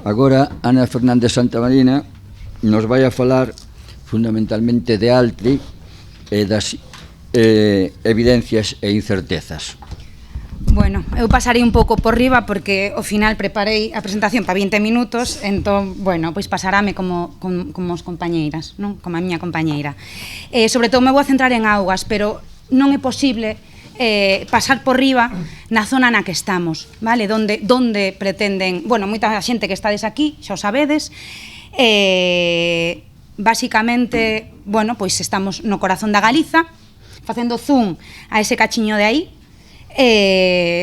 Agora, Ana Fernández Santamarina nos vai a falar fundamentalmente de Altri e das evidencias e incertezas. Bueno, eu pasarei un pouco por riba porque ao final preparei a presentación para 20 minutos, entón, bueno, pois pasarame como os compañeiras, non? Como a miña compañeira. Sobre todo me vou a centrar en augas, pero non é posible pasar por riba na zona na que estamos, vale? Donde pretenden, bueno, moita xente que estades aquí, xa o sabedes, basicamente, bueno, pois estamos no corazón da Galiza, facendo zoom a ese cachiño de aí.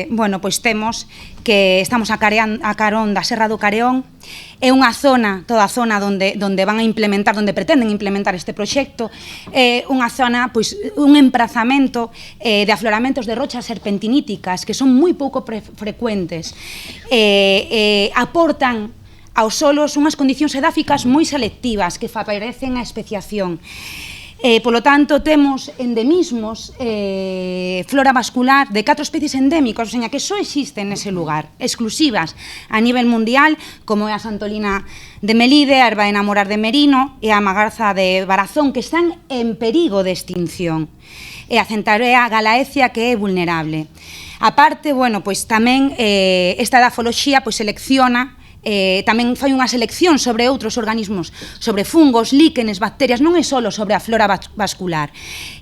Bueno, pois temos que estamos a carón da Serra do Careón. É unha zona, toda a zona onde van a implementar, onde pretenden implementar este proxecto. É unha zona, pois, un emprazamento de afloramentos de rochas serpentiníticas que son moi pouco frecuentes. Aportan aos solos unhas condicións edáficas moi selectivas que favorecen a especiación. Polo tanto, temos endemismos, flora vascular de 4 especies endémicas, o sea, que só existen nese lugar, exclusivas a nivel mundial, como é a Santolina de Melide, a erva de enamorar de Merino e a magarza de Barazón, que están en perigo de extinción, e a Centaurea galaecia, que é vulnerable. A parte, bueno, pois tamén esta edafoloxía pois selecciona, tamén fai unha selección sobre outros organismos, sobre fungos, líquenes, bacterias, non é só sobre a flora vascular,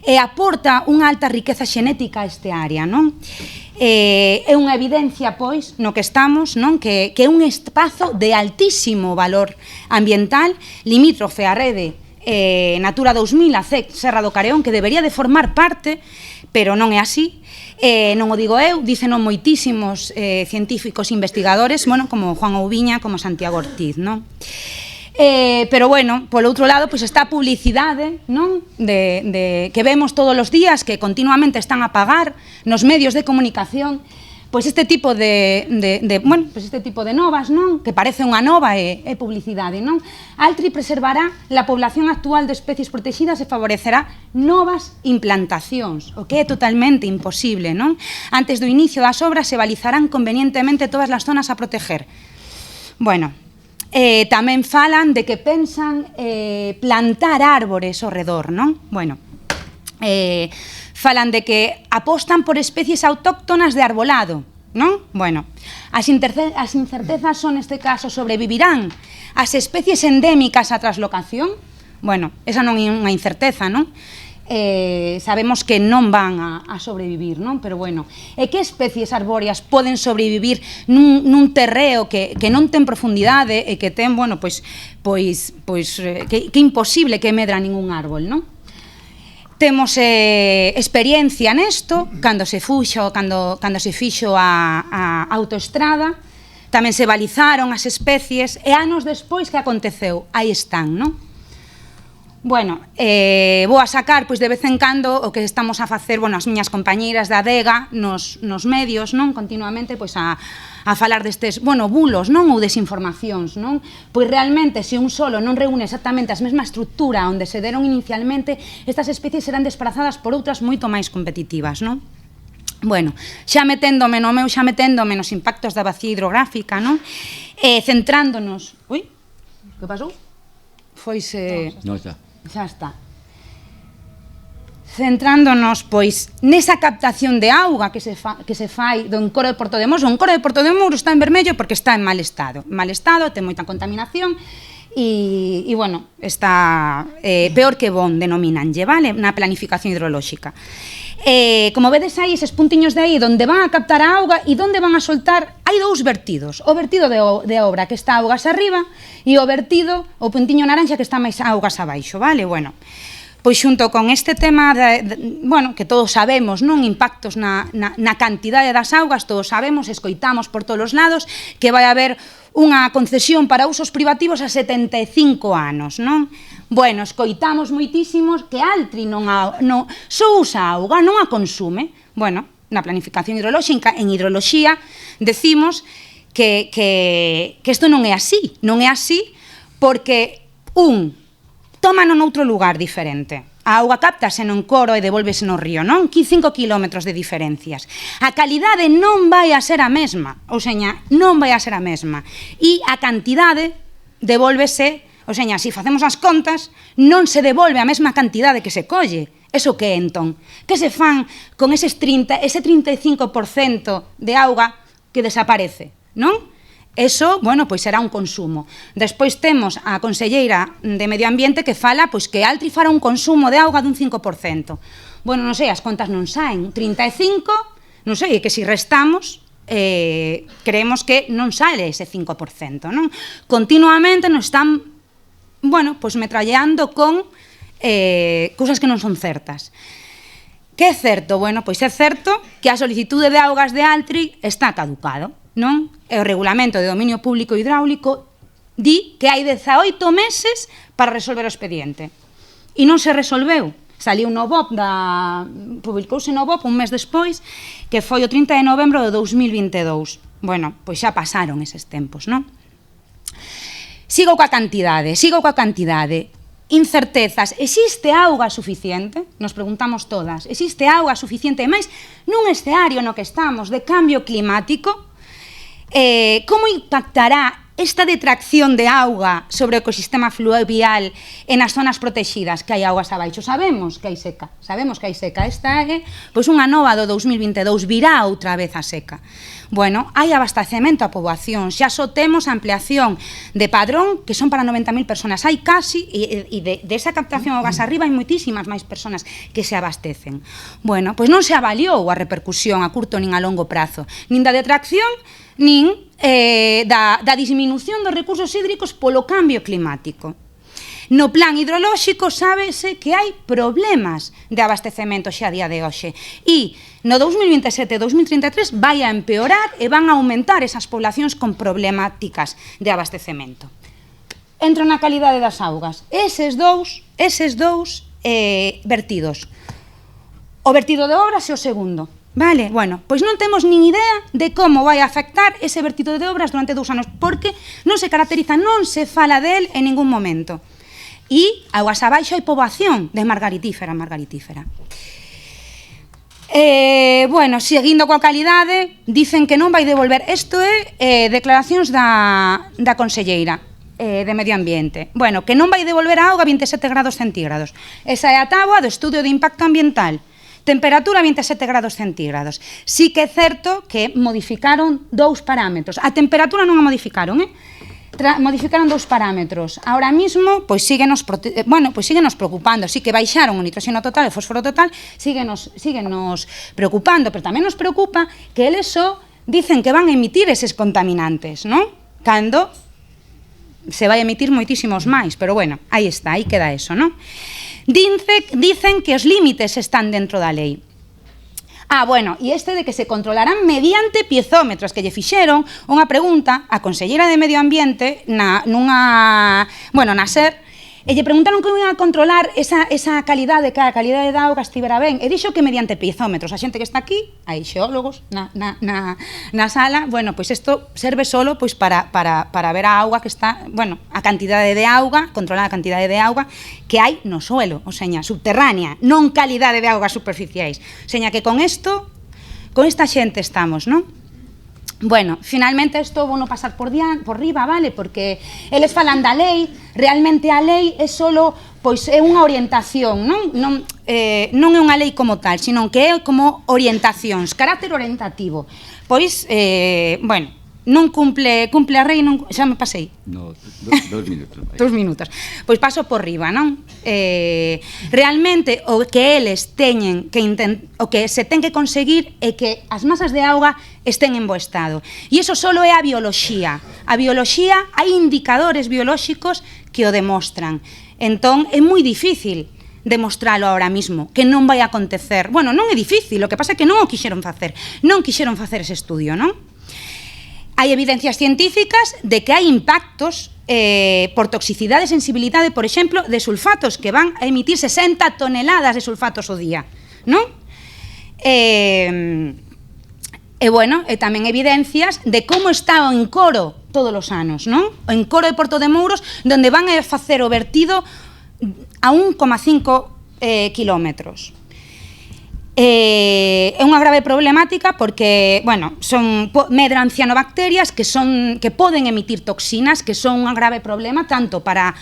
e aporta unha alta riqueza xenética a este área, non? É unha evidencia, pois, no que estamos, non? Que é un espazo de altísimo valor ambiental, limítrofe á rede Natura 2000, a Serra do Careón, que debería de formar parte, pero non é así. Non o digo eu, díceno moitísimos científicos investigadores, bueno, como Juan Oubiña, como Santiago Ortiz, non? Pero, bueno, polo outro lado, pois está a publicidade, non? Que vemos todos os días, que continuamente están a pagar nos medios de comunicación, pois este tipo bueno, pois este tipo de novas, non? Que parece unha nova e publicidade, non? Altri preservará a población actual de especies protegidas e favorecerá novas implantacións, o que é totalmente imposible, non? Antes do inicio das obras se balizarán convenientemente todas as zonas a proteger. Bueno, tamén falan de que pensan plantar árbores ao redor, non? Bueno, falan de que apostan por especies autóctonas de arbolado, non? Bueno, as incertezas son, neste caso, sobrevivirán as especies endémicas á traslocación? Bueno, esa non é unha incerteza, non? Sabemos que non van a sobrevivir, non? Pero, bueno, e que especies arbóreas poden sobrevivir nun terreo que non ten profundidade e que ten, bueno, pois que imposible que medra ningún árbol, non? Temos experiencia nesto, cando se fixo a autoestrada, tamén se balizaron as especies, e anos despois que aconteceu, aí están, non? Bueno, vou a sacar, pois, de vez en cando, o que estamos a facer, bueno, as miñas compañeiras da adega nos medios, non? Continuamente, pois, a falar destes, bueno, bulos, non? Ou desinformacións, non? Pois realmente, se un solo non reúne exactamente a mesma estructura onde se deron inicialmente, estas especies serán desprazadas por outras moito máis competitivas, non? Bueno, xa meténdome nos impactos da vacía hidrográfica, non? Centrándonos... Ui, que pasou? Foise... Non está. Xa está. Centrándonos, pois, nesa captación de auga que se fai do encoro de Portodemouros. O encoro de Portodemouros está en vermello porque está en mal estado, ten moita contaminación e, bueno, está peor que bon, denomínanlle, vale? Na planificación hidrolóxica. Como vedes aí, eses puntiños de aí onde van a captar a auga e onde van a soltar, hai dous vertidos. O vertido de obra, que está augas arriba, e o vertido, o puntiño naranxa, que está máis augas abaixo, vale? Bueno, pois xunto con este tema, bueno, que todos sabemos, non? Impactos na cantidade das augas, todos sabemos, escoitamos por todos os lados, que vai haber unha concesión para usos privativos a 75 anos, non? Bueno, escoitamos moitísimos que Altri só usa auga, non a consume. Bueno, na planificación hidrolóxica, en hidroloxía, decimos que isto non é así. Non é así porque, tómano noutro lugar diferente. a auga cáptase no encoro e devolvese no río, non? 5 kilómetros de diferencias. A calidade non vai a ser a mesma, ou seña, non vai a ser a mesma. E a cantidade devolvese, ou seña, se facemos as contas, non se devolve a mesma cantidade que se colle. Eso que entón? Que se fan con ese 35% de auga que desaparece, non? Eso, bueno, pois será un consumo. Despois temos a conselleira de Medio Ambiente que fala pois que Altri fará un consumo de auga dun 5%. Bueno, non sei, as contas non saen. 35, non sei, que se restamos, creemos que non sale ese 5%, non? Continuamente nos están, bueno, pois metralleando con cousas que non son certas. Que é certo? Bueno, pois é certo que a solicitude de augas de Altri está caducado, non? E o Regulamento de Dominio Público Hidráulico di que hai 18 meses para resolver o expediente. E non se resolveu. Saliu no BOP, publicouse no BOP un mes despois, que foi o 30 de novembro de 2022. Bueno, pois xa pasaron eses tempos, non? Sigo coa cantidade. Incertezas. Existe auga suficiente? Nos preguntamos todas. Existe auga suficiente? E máis, nun escenario no que estamos de cambio climático, como impactará esta detracción de auga sobre o ecosistema fluvial e nas zonas protegidas? Que hai augas abaixo, sabemos que hai seca. Esta é pois unha nova do 2022, virá outra vez a seca. Bueno, hai abastecemento á poboación, xa só temos a ampliación de Padrón, que son para 90.000 personas, hai casi, e desa captación ao gas arriba hai moitísimas máis personas que se abastecen. Bueno, pois non se avaliou a repercusión a curto nin a longo prazo, nin da detracción, nin da disminución dos recursos hídricos polo cambio climático. No plan hidrolóxico sábese que hai problemas de abastecemento xa a día de hoxe e no 2027 e 2033 vai a empeorar e van a aumentar esas poblacións con problemáticas de abastecemento. Entro na calidade das augas. Eses dous vertidos. O vertido de obras e o segundo. Vale, bueno, pois non temos nin idea de como vai afectar ese vertido de obras durante 2 anos, porque non se caracteriza, non se fala del en ningún momento. E augas abaixo hai poboación de margaritífera. Bueno, seguindo coa calidade, dicen que non vai devolver. Isto é declaracións da conselleira de Medio Ambiente. Bueno, que non vai devolver a auga a 27 grados centígrados. Esa é a táboa do estudio de impacto ambiental. Temperatura 27 grados centígrados. Sí que é certo que modificaron 2 parámetros. A temperatura non a modificaron, modificaron 2 parámetros. Ahora mismo, pois síguenos preocupando. Sí que baixaron o nitroseno total e o fósforo total, síguenos preocupando, pero tamén nos preocupa que eles só dicen que van a emitir eses contaminantes, non? Cando se vai emitir moitísimos máis, pero bueno, aí está, aí queda eso, non? Dicen que os límites están dentro da lei. Bueno, e este de que se controlarán mediante piezómetros, que lle fixeron unha pregunta a conselleira de Medio Ambiente na SER, e lle preguntaron como iban a controlar esa calidade, que a calidade da auga estivera ben, e dixo que mediante piezómetros. A xente que está aquí, hai xeólogos na sala, bueno, pois isto serve solo pois para ver a auga que está, bueno, a cantidade de auga, controlar a cantidade de auga que hai no suelo, o seña, subterránea, non calidade de augas superficiais. O seña que con esta xente estamos, non? Bueno, finalmente isto vou non pasar por riba, vale? Porque eles falan da lei, realmente a lei é solo, pois é unha orientación, non é unha lei como tal, sino que é como orientacións, carácter orientativo. Pois, bueno, non cumple a lei, xa me pasei. No, 2 minutos. 2 minutos. Pois paso por riba, non? Realmente o que eles teñen que o que se ten que conseguir é que as masas de auga estén en bo estado. E iso só é a bioloxía. A bioloxía, hai indicadores biolóxicos que o demostran. Entón, é moi difícil demostralo ahora mismo, que non vai acontecer. Bueno, non é difícil, o que pasa é que non o quixeron facer. Non quixeron facer ese estudio, non? Hai evidencias científicas de que hai impactos por toxicidade e sensibilidade, por exemplo, de sulfatos, que van a emitir 60 toneladas de sulfatos ao día, non? Bueno, tamén evidencias de como está o encoro todos os anos, non? O encoro de Porto de Mouros, onde van a facer o vertido a 1,5 kilómetros. É unha grave problemática porque, bueno, medran cianobacterias que poden emitir toxinas, que son un grave problema tanto para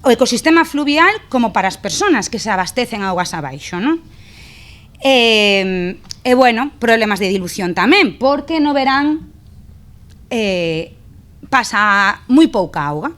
o ecosistema fluvial como para as persoas que se abastecen augas abaixo, non? E, bueno, problemas de dilución tamén, porque no verán pasa moi pouca auga.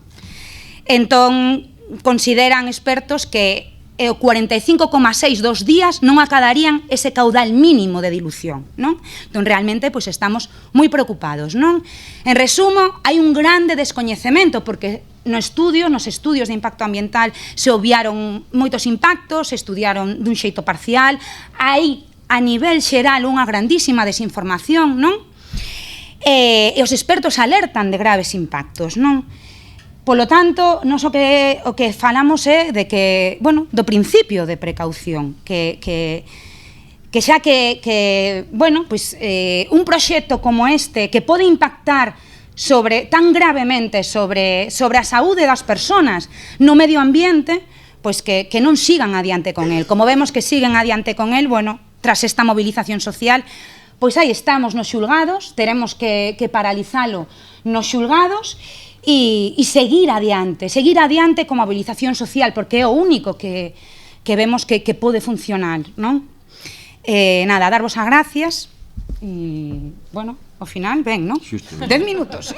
Entón, consideran expertos que o 45,6 dos días non acadarían ese caudal mínimo de dilución, non? Entón, realmente, pois, estamos moi preocupados, non? En resumo, hai un grande descoñecemento, porque nos estudios de impacto ambiental se obviaron moitos impactos, se estudiaron dun xeito parcial, hai, a nivel xeral, unha grandísima desinformación, non? E os expertos alertan de graves impactos, non? Polo tanto, nos o que falamos é de que, bueno, do principio de precaución, que xa que bueno, pois, un proxecto como este que pode impactar tan gravemente sobre a saúde das persoas no medio ambiente, pois que non sigan adiante con el. Como vemos que siguen adiante con el, bueno, tras esta movilización social, pois aí estamos nos xulgados, teremos que paralizalo nos xulgados, e seguir adiante con mobilización social, porque é o único que vemos que pode funcionar, non? Nada, darvos as gracias e, bueno, ao final, ben, non? 10 minutos.